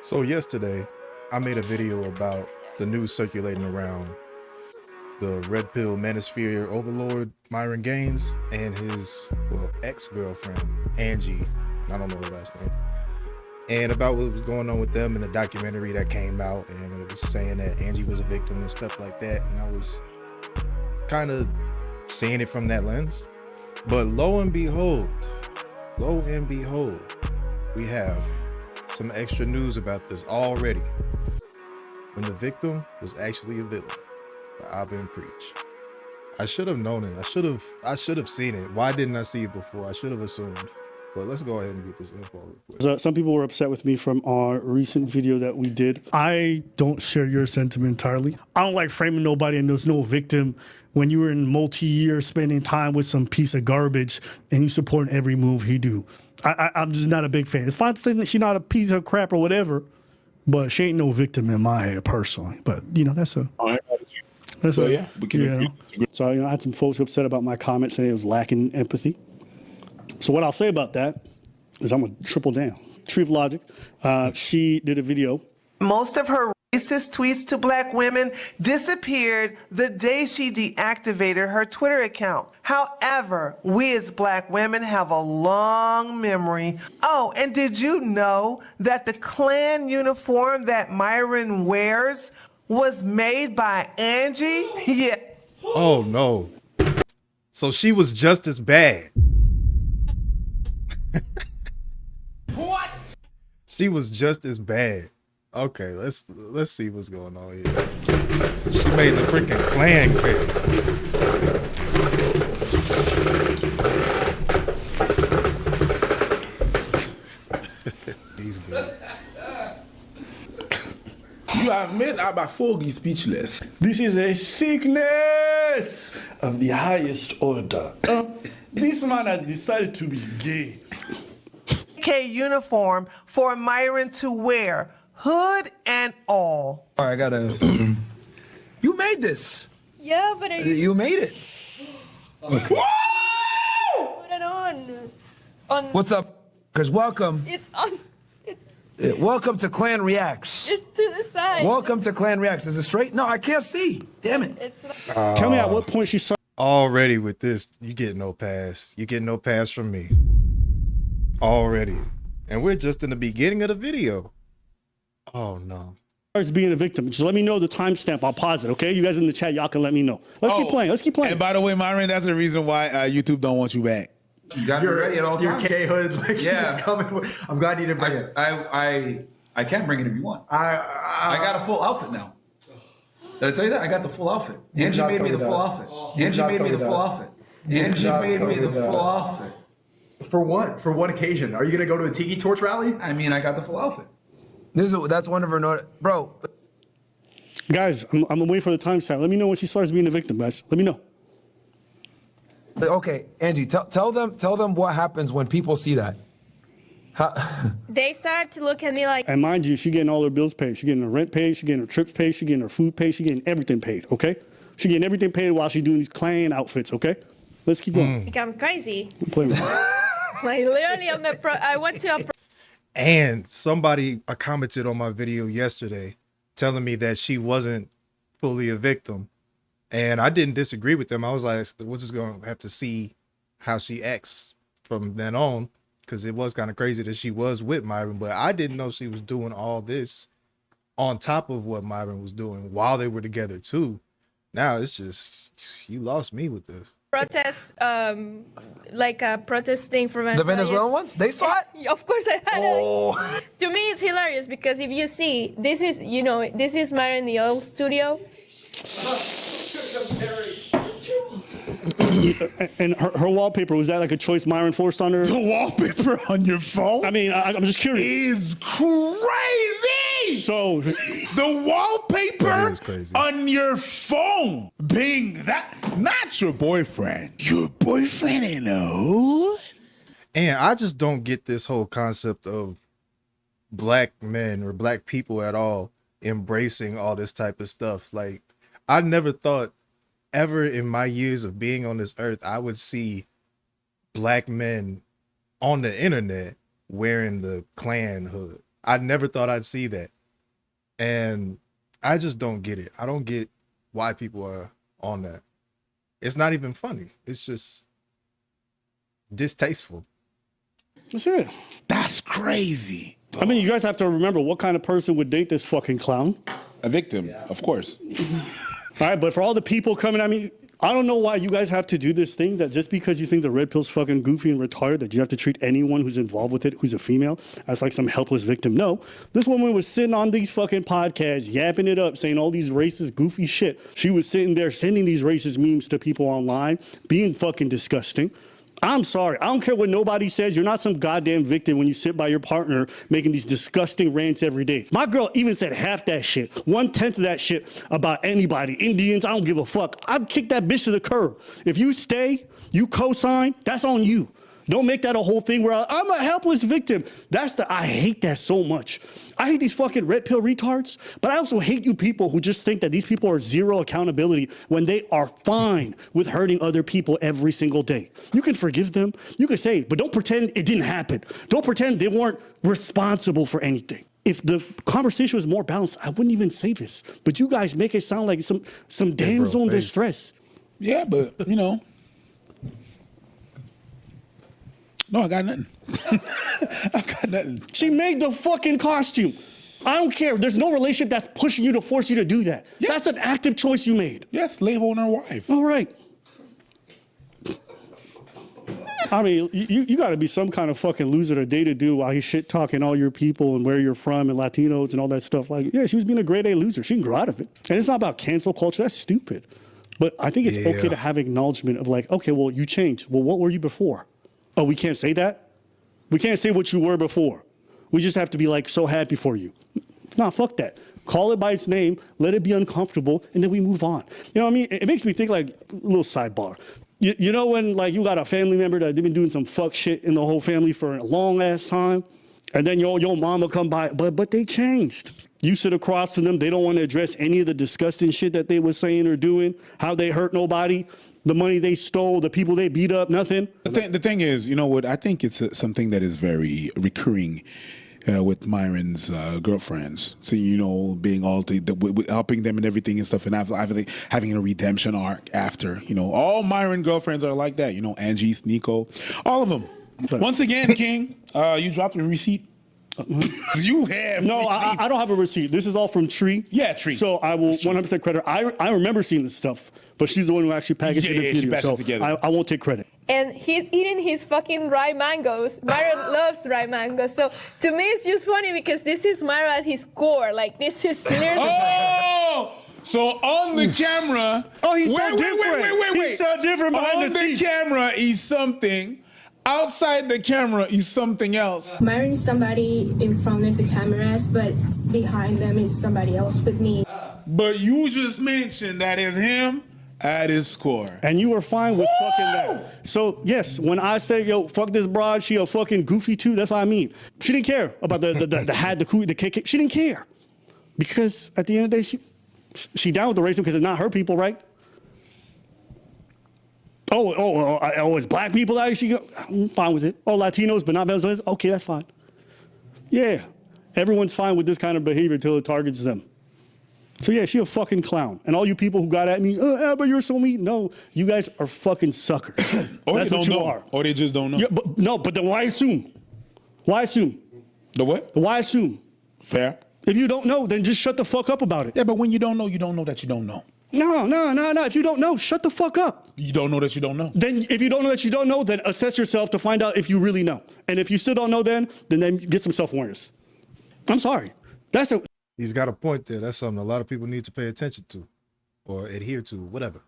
So yesterday, I made a video about the news circulating around the red pill manosphere overlord Myron Gaines and his ex-girlfriend Angie. I don't know her last name. And about what was going on with them in the documentary that came out, and it was saying that Angie was a victim and stuff like that. And I was kind of seeing it from that lens. But lo and behold, we have some extra news about this already. When the victim was actually a villain, I've been preached. I should have known it. I should have seen it. Why didn't I see it before? I should have assumed. But let's go ahead and get this info real quick. Some people were upset with me from our recent video that we did. I don't share your sentiment entirely. I don't like framing nobody and there's no victim when you were in multi-year spending time with some piece of garbage and you support every move he do. I'm just not a big fan. It's fine to say that she's not a piece of crap or whatever, but she ain't no victim in my head personally. But you know, So I had some folks upset about my comment saying it was lacking empathy. So what I'll say about that is I'm gonna triple down. Tree of Logic, she did a video. Most of her racist tweets to black women disappeared the day she deactivated her Twitter account. However, we as black women have a long memory. Oh, and did you know that the Klan uniform that Myron wears was made by Angie? Yeah. Oh no. So she was just as bad. What? She was just as bad. Okay, let's see what's going on here. She made the freaking Klan cake. These dudes. You have made Abba Fogi speechless. This is a sickness of the highest order. This man has decided to be gay. Uniform for Myron to wear, hood and all. All right, I gotta. You made this. Yeah, but You made it. put it on. What's up? Because welcome. It's on. Welcome to Clan Reacts. It's to the side. Welcome to Clan Reacts. Is it straight? No, I can't see. Damn it. It's not. Tell me at what point she started. Already with this, you get no pass. You get no pass from me. Already. And we're just in the beginning of the video. Oh no. Being a victim. Just let me know the timestamp. I'll pause it, okay? You guys in the chat, y'all can let me know. Let's keep playing. Let's keep playing. And by the way, Myron, that's the reason why YouTube don't want you back. You got to be ready at all your times. K-hood, like, Yeah. is coming. I'm glad you didn't bring it. I can bring it if you want. I got a full outfit now. Did I tell you that? I got the full outfit. Angie made me the full outfit. Angie made me the full outfit. Angie made me the full outfit. For what? For what occasion? Are you gonna go to a tiki torch rally? I mean, I got the full outfit. That's one of her bro. Guys, I'm waiting for the timestamp. Let me know when she starts being a victim, guys. Let me know. Okay, Angie, tell them what happens when people see that. They start to look at me like. And mind you, she getting all her bills paid. She getting her rent paid. She getting her trips paid. She getting her food paid. She getting everything paid, okay? She getting everything paid while she's doing these Klan outfits, okay? Let's keep going. Like I'm crazy. I'm playing with her. Like literally, I went to a. And somebody commented on my video yesterday telling me that she wasn't fully a victim. And I didn't disagree with them. I was like, we're just going to have to see how she acts from then on, because it was kind of crazy that she was with Myron. But I didn't know she was doing all this on top of what Myron was doing while they were together too. Now it's just, you lost me with this. Protest, like a protest thing for The Venezuelan ones? They saw it? Of course I had Oh. it. To me, it's hilarious because if you see, this is Myron in the old studio. And her wallpaper, was that like a choice Myron forced on her? The wallpaper on your phone? I mean, I'm just curious. Is crazy. So, the wallpaper That is crazy. on your phone being that not your boyfriend. Your boyfriend in the hood? And I just don't get this whole concept of black men or black people at all embracing all this type of stuff. Like, I never thought ever in my years of being on this earth, I would see black men on the internet wearing the Klan hood. I never thought I'd see that. And I just don't get it. I don't get why people are on that. It's not even funny. It's just distasteful. That's it. That's crazy. I mean, you guys have to remember what kind of person would date this fucking clown. A victim, of course. All right, but for all the people coming at me, I don't know why you guys have to do this thing that just because you think the red pill's fucking goofy and retarded, that you have to treat anyone who's involved with it, who's a female, as like some helpless victim. No, this woman was sitting on these fucking podcasts, yapping it up, saying all these racist, goofy shit. She was sitting there sending these racist memes to people online, being fucking disgusting. I'm sorry. I don't care what nobody says. You're not some goddamn victim when you sit by your partner making these disgusting rants every day. My girl even said half that shit, 1/10 of that shit about anybody. Indians, I don't give a fuck. I'd kick that bitch to the curb. If you stay, you co-sign, that's on you. Don't make that a whole thing where I'm a helpless victim. I hate that so much. I hate these fucking red pill retards, but I also hate you people who just think that these people are zero accountability when they are fine with hurting other people every single day. You can forgive them. You can say, but don't pretend it didn't happen. Don't pretend they weren't responsible for anything. If the conversation was more balanced, I wouldn't even say this. But you guys make it sound like some damsel in distress. Yeah, but, you know. No, I got nothing. I've got nothing. She made the fucking costume. I don't care. There's no relationship that's pushing you to force you to do that. Yeah. That's an active choice you made. Yes, slave owner wife. All right. I mean, you got to be some kind of fucking loser to date a dude while he's shit talking all your people and where you're from and Latinos and all that stuff. Like, yeah, she was being a grade A loser. She can grow out of it. And it's not about cancel culture. That's stupid. But I think it's okay to have acknowledgement of like, okay, well, you changed. Well, what were you before? Oh, we can't say that? We can't say what you were before. We just have to be like so happy for you. Nah, fuck that. Call it by its name, let it be uncomfortable, and then we move on. You know what I mean? It makes me think like a little sidebar. You know when like you got a family member that they've been doing some fuck shit in the whole family for a long ass time, and then your mama come by, but they changed. You sit across from them, they don't want to address any of the disgusting shit that they were saying or doing, how they hurt nobody, the money they stole, the people they beat up, nothing. The thing is, you know what? I think it's something that is very recurring with Myron's girlfriends. So, you know, being all helping them and everything and stuff, and having a redemption arc after. You know, all Myron girlfriends are like that. You know, Angie, Nico, all of them. Once again, King, you dropped your receipt. You have no, I don't have a receipt. This is all from Tree. Yeah, Tree. So I will 100% credit. I remember seeing this stuff, but she's the one who actually packaged the video. She patched it together. I won't take credit. And he's eating his fucking dry mangoes. Myron loves dry mangoes. So to me, it's just funny because this is Myron at his core. Like, this is literally. Oh! So on the camera. Oh, he's so different. Wait. He's so different behind on the scenes. camera, he's something. Outside the camera is something else. Myron is somebody in front of the cameras, but behind them is somebody else with me. But you just mentioned that is him at his core. And you were fine with fucking that. So, yes, when I say, yo, fuck this broad, she a fucking goofy too, that's what I mean. She didn't care about the hat, the KK. She didn't care. Because at the end of the day, she down with the racism because it's not her people, right? Oh, it's black people that she go. I'm fine with it. Oh, Latinos, but not Venezuelans. Okay, that's fine. Yeah, everyone's fine with this kind of behavior until it targets them. So yeah, she a fucking clown. And all you people who got at me, but you're so mean. No, you guys are fucking suckers. Or that's they what don't you know. are. Or they just don't know. Yeah, but then why assume? Why assume? The what? Why assume? Fair. If you don't know, then just shut the fuck up about it. Yeah, but when you don't know that you don't know. No. If you don't know, shut the fuck up. You don't know that you don't know. Then if you don't know that you don't know, then assess yourself to find out if you really know. And if you still don't know then get some self-awareness. I'm sorry. He's got a point there. That's something a lot of people need to pay attention to or adhere to, whatever.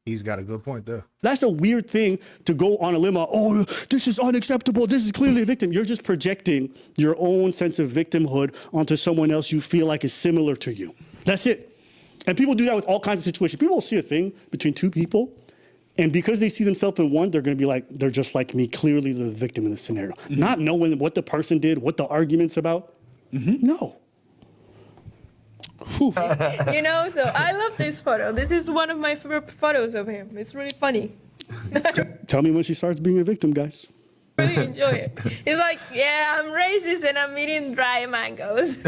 He's got a good point there. That's a weird thing to go on a limb. Oh, this is unacceptable. This is clearly a victim. You're just projecting your own sense of victimhood onto someone else you feel like is similar to you. That's it. And people do that with all kinds of situations. People will see a thing between two people, and because they see themselves in one, they're going to be like, they're just like me, clearly the victim in the scenario. Mm-hmm. Not knowing what the person did, what the argument's about. Mm-hmm. No. You know, so I love this photo. This is one of my favorite photos of him. It's really funny. Tell me when she starts being a victim, guys. really enjoy it. He's like, yeah, I'm racist and I'm eating dry mangoes.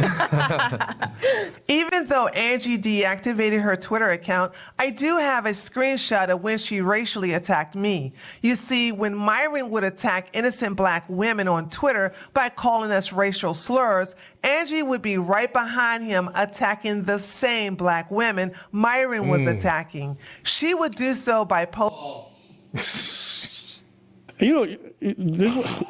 Even though Angie deactivated her Twitter account, I do have a screenshot of when she racially attacked me. You see, when Myron would attack innocent black women on Twitter by calling us racial slurs, Angie would be right behind him attacking the same black women Myron was attacking. She would do so by You know, this.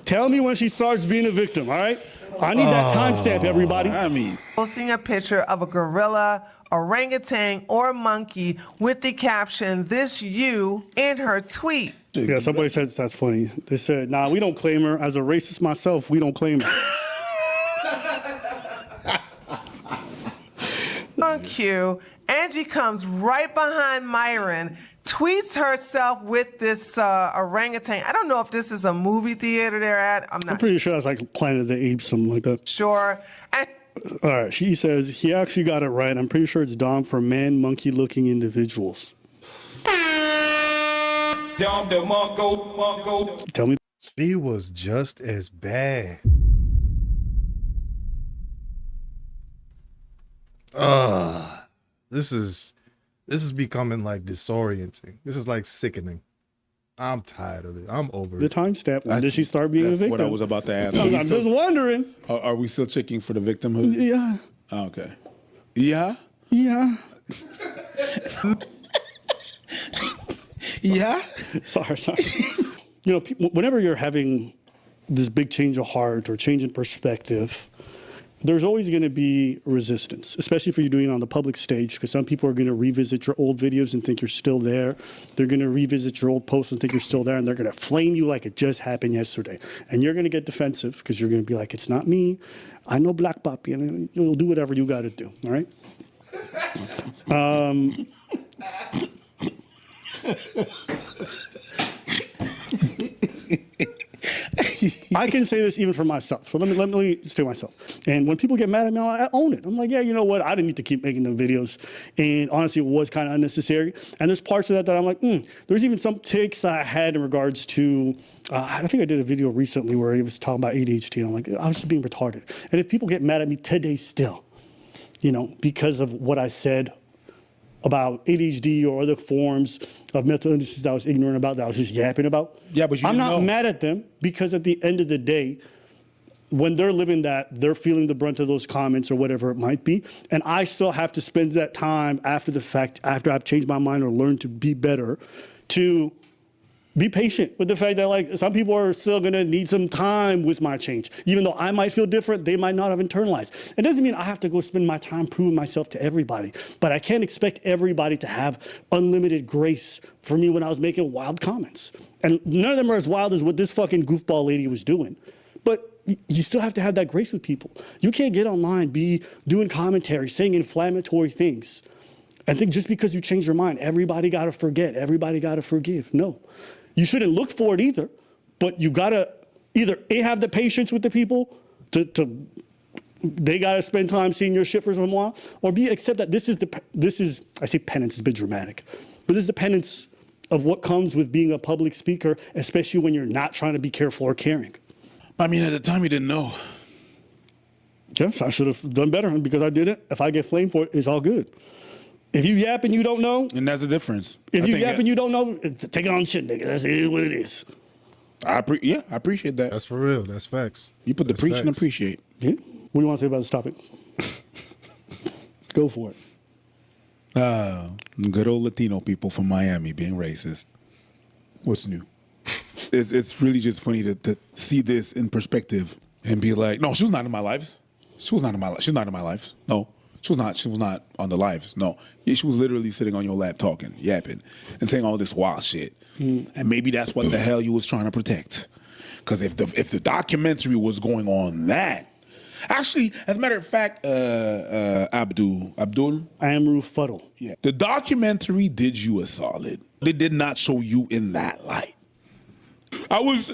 Tell me when she starts being a victim, all right? I need that timestamp, everybody. I mean, posting a picture of a gorilla, orangutan, or monkey with the caption, "This you," in her tweet. Yeah, somebody says that's funny. They said, nah, we don't claim her. As a racist myself, we don't claim her. On cue, Angie comes right behind Myron, tweets herself with this orangutan. I don't know if this is a movie theater they're at. I'm not Pretty sure that's like Planet of the Apes, something like that. sure. And All right, she says, he actually got it right. I'm pretty sure it's Dom for man-monkey-looking individuals. Tell me. She was just as bad. This is becoming like disorienting. This is like sickening. I'm tired of it. I'm over The it. timestamp. When did she start being a that's victim? what I was about to ask. I'm just wondering. Are we still checking for the victimhood? Yeah. Oh, okay. Yeah? Yeah. Yeah? Sorry. You know, whenever you're having this big change of heart or change in perspective, there's always going to be resistance, especially if you're doing it on the public stage, because some people are going to revisit your old videos and think you're still there. They're going to revisit your old posts and think you're still there, and they're going to flame you like it just happened yesterday. And you're going to get defensive because you're going to be like, it's not me. I know Black Puppy, and you'll do whatever you got to do, all right? I can say this even for myself. So let me say myself. And when people get mad at me, I own it. I'm like, yeah, you know what? I didn't need to keep making them videos. And honestly, it was kind of unnecessary. And there's parts of that I'm like, There's even some takes that I had in regards to, I think I did a video recently where he was talking about ADHD. And I'm like, I was just being retarded. And if people get mad at me today still, because of what I said about ADHD or other forms of mental illnesses that I was ignorant about, that I was just yapping about. Yeah, but I'm didn't not know. mad at them, because at the end of the day, when they're living that, they're feeling the brunt of those comments or whatever it might be. And I still have to spend that time after the fact, after I've changed my mind or learned to be better, to be patient with the fact that, like, some people are still gonna need some time with my change. Even though I might feel different, they might not have internalized. It doesn't mean I have to go spend my time proving myself to everybody, but I can't expect everybody to have unlimited grace for me when I was making wild comments. And none of them are as wild as what this fucking goofball lady was doing. But you still have to have that grace with people. You can't get online, be doing commentary, saying inflammatory things, and think just because you change your mind, everybody gotta forget, everybody gotta forgive. No. You shouldn't look for it either, but you gotta either A, have the patience with the people to they gotta spend time seeing your shit for some while, or B, accept that this is I say penance is a bit dramatic, but this is the penance of what comes with being a public speaker, especially when you're not trying to be careful or caring. I mean, at the time, you didn't know. Yes, I should have done better, and because I didn't, if I get flamed for it, it's all good. If you yap and you don't know, And that's the difference. if I you think yap and you don't know, take it on shit, nigga. That's it, what it is. I appreciate that. That's for real. That's facts. You put the That's preach and facts. appreciate. Yeah. What do you want to say about this topic? Go for it. Good old Latino people from Miami being racist. What's new? It's really just funny to see this in perspective and be like, no, she was not in my lives. She was not in my life. She's not in my lives. No, she was not. She was not on the lives. No, yeah, she was literally sitting on your lap talking, yapping, and saying all this wild shit. And maybe that's what the hell you was trying to protect. Because if the documentary was going on that, actually, as a matter of fact, Abdul, Amru Fuddle. yeah, the documentary did you a solid. They did not show you in that light. I was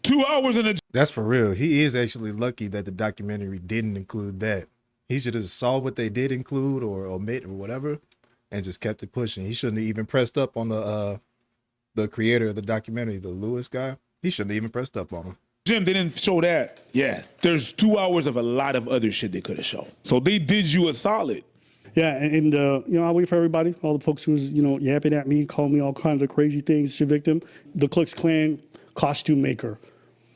2 hours in a. That's for real. He is actually lucky that the documentary didn't include that. He should have saw what they did include or omit or whatever, and just kept it pushing. He shouldn't have even pressed up on the creator of the documentary, the Lewis guy, he shouldn't have even pressed up on him. Jim, they didn't show that. Yeah, there's 2 hours of a lot of other shit they could have shown. So they did you a solid. Yeah, and I'll wait for everybody, all the folks who's, yapping at me, calling me all kinds of crazy things, shit victim. The Klux Klan costume maker.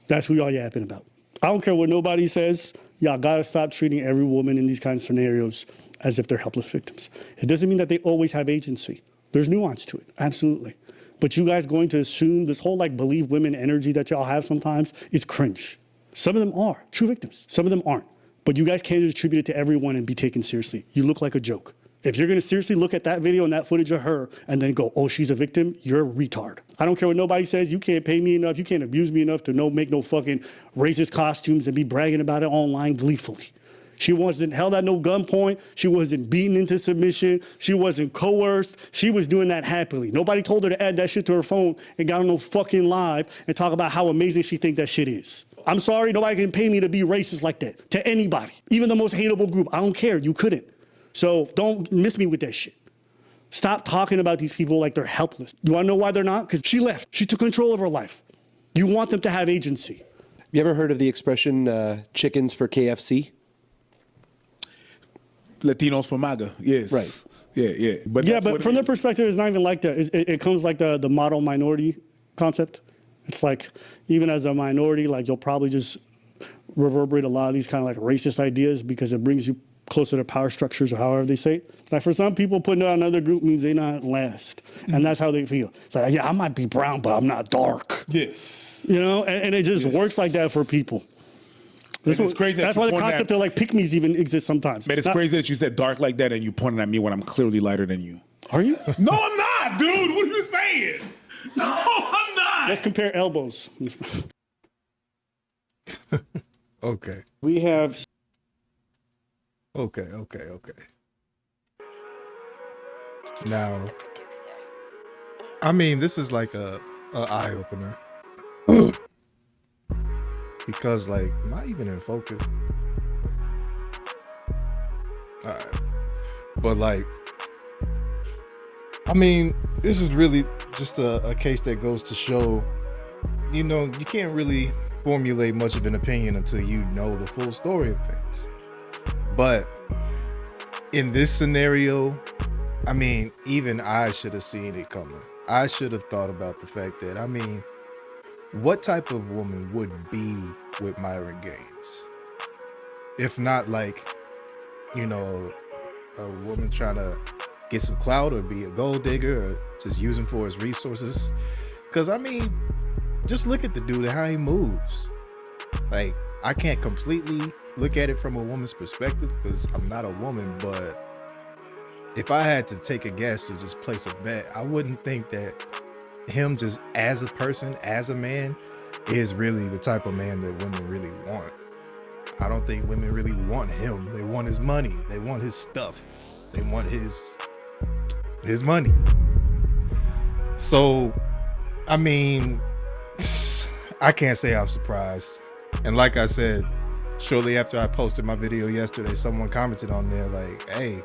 That's who y'all yapping about. I don't care what nobody says. Y'all gotta stop treating every woman in these kind of scenarios as if they're helpless victims. It doesn't mean that they always have agency. There's nuance to it, absolutely. But you guys going to assume this whole believe women energy that y'all have sometimes is cringe. Some of them are true victims. Some of them aren't. But you guys can't attribute it to everyone and be taken seriously. You look like a joke. If you're gonna seriously look at that video and that footage of her and then go, oh, she's a victim, you're a retard. I don't care what nobody says. You can't pay me enough. You can't abuse me enough to make no fucking racist costumes and be bragging about it online gleefully. She wasn't held at no gunpoint. She wasn't beaten into submission. She wasn't coerced. She was doing that happily. Nobody told her to add that shit to her phone and got on no fucking live and talk about how amazing she think that shit is. I'm sorry, nobody can pay me to be racist like that to anybody, even the most hateable group. I don't care. You couldn't. So don't miss me with that shit. Stop talking about these people like they're helpless. You want to know why they're not? Because she left. She took control of her life. You want them to have agency. You ever heard of the expression chickens for KFC? Latinos for MAGA, yes. Right. Yeah. But from their perspective, it's not even like that. It comes like the model minority concept. It's like, even as a minority, you'll probably just reverberate a lot of these kind of racist ideas because it brings you closer to power structures or however they say it. For some people, putting down another group means they're not last. And that's how they feel. It's like, yeah, I might be brown, but I'm not dark. Yes. And it just works like that for people. It's crazy. That's why the concept of pick-me's even exists sometimes. Man, it's crazy that you said dark like that and you pointed at me when I'm clearly lighter than you. Are you? No, I'm not, dude. What are you saying? No, I'm not. Let's compare elbows. Okay. We have... Okay. Now, I mean, this is like a eye-opener. Because, not even in focus. Alright. But, I mean, this is really just a case that goes to show, you can't really formulate much of an opinion until you know the full story of things. But in this scenario, I mean, even I should have seen it coming. I should have thought about the fact that, I mean, what type of woman would be with Myron Gaines? If not a woman trying to get some clout or be a gold digger or just use him for his resources. Because, I mean, just look at the dude and how he moves. I can't completely look at it from a woman's perspective because I'm not a woman, but if I had to take a guess or just place a bet, I wouldn't think that him just as a person, as a man, is really the type of man that women really want. I don't think women really want him. They want his money. They want his stuff. They want his money. So, I mean, I can't say I'm surprised. And like I said, shortly after I posted my video yesterday, someone commented on there hey,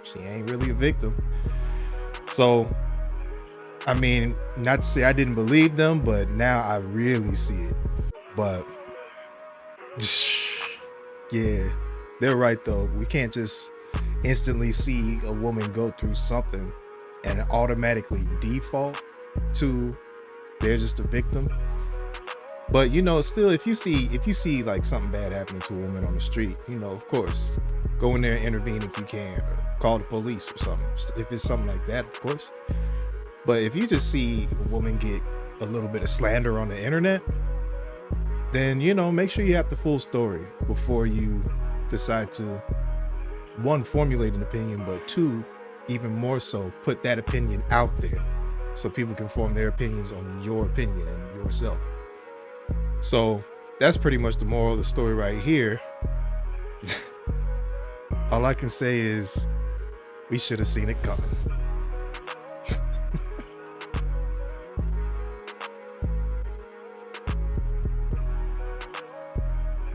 she ain't really a victim. So, I mean, not to say I didn't believe them, but now I really see it. But yeah, they're right though. We can't just instantly see a woman go through something and automatically default to they're just a victim. But still, if you see something bad happening to a woman on the street, of course, go in there and intervene if you can, or call the police or something. If it's something like that, of course. But if you just see a woman get a little bit of slander on the internet, then, make sure you have the full story before you decide to, one, formulate an opinion, but two, even more so, put that opinion out there so people can form their opinions on your opinion and yourself. So that's pretty much the moral of the story right here. All I can say is we should have seen it coming.